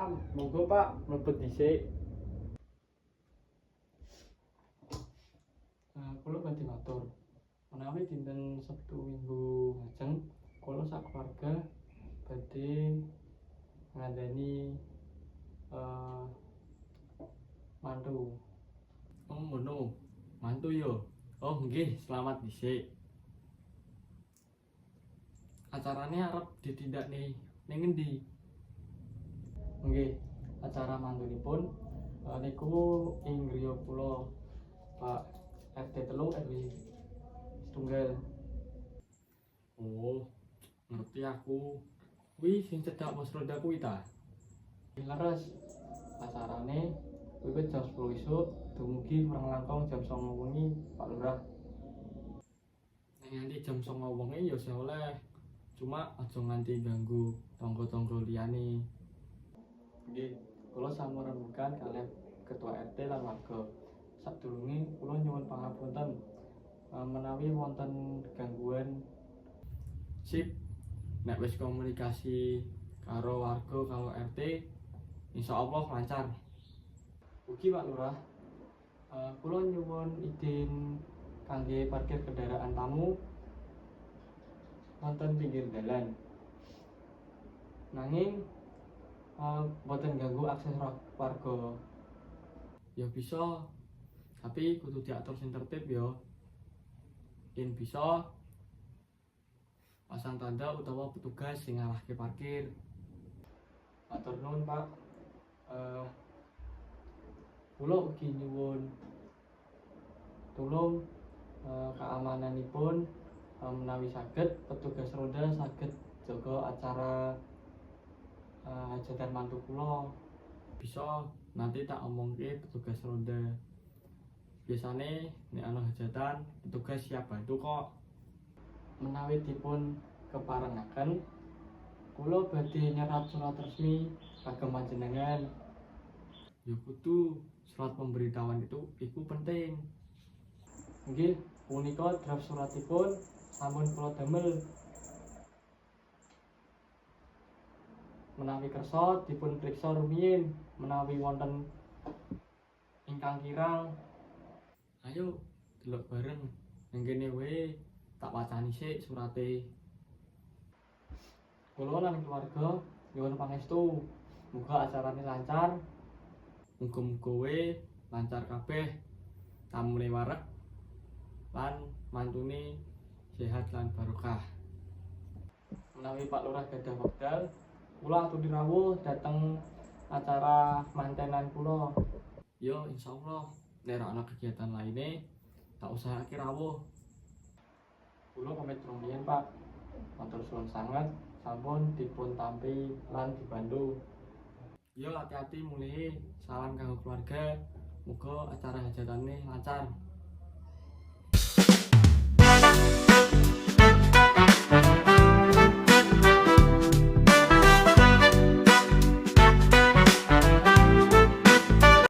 Pak, monggo Pak, mlebet dhisik. Kula badhe matur. Menawi dinten Sabtu Minggu lajeng kula sak keluarga badhe ngandani mantu. Oh ngono, mantu yo. Oh nggih, selamat dhisik. Acarane arep ditindak ning ngendi? Nggih, acara mantunipun niku ing griya kula Pak RT 3 RW setunggal. Oh, ngerti aku. Kuwi sing cedhak pos roda kuwi ta? Leres. Acarane wiwit jam 10 esuk dumugi kurang langkung jam 09.00 wengi Pak Lurah. Nek nganti jam 09.00 wengi ya isih oleh. Cuma aja nganti ganggu tangga-tangga liyane. Nggih, kula sampun rembugan kalih ketua RT lan warga. Sadurunge kula nyuwun pangapunten menawi wonten gangguan. Sip, nek wis komunikasi karo warga karo RT insyaallah lancar. Ugi Pak Lurah, kula nyuwun izin kangge parkir kendaraan tamu wonten pinggir dalan. Nanging boten ganggu akses warga. Ya bisa, tapi kudu diatur sing tertib ya. Yen bisa pasang tanda utawa petugas sing ngarahke parkir. Matur nuwun Pak. Kula ugi nyuwun tulung keamananipun menawi saged petugas roda saged jaga acara hajatan mantu kula. Bisa nanti tak omongke petugas roda. Biasane nek ana hajatan petugas siap bantu kok. Menawi dipun keparengaken kula badhe nyerat surat resmi kagem panjenengan. Ya kudu surat pemberitahuan iku penting. Nggih, punika draft suratipun sampun kula damel. Menawi kersa dipun priksa rumiyin menawi wonten ingkang kirang. Ayo delok bareng nang kene wae tak wacani sik surate. Kula lan keluarga nyuwun pangestu muga acarane lancar. Muga-muga wae lancar kabeh. Tamune wareg lan mantune sehat lan barokah. Menawi Pak Lurah gadah wekdal, kula aturi rawuh dhateng acara mantenan kula. Yo insyaallah nek ana kegiatan lainnya tak usahake rawuh. Kula pamit rumiyin Pak. Matur suwun sanget sampun dipun tampi lan dibantu. Yo hati-hati mulih. Salam kanggo keluarga. Muga acara hajatane lancar.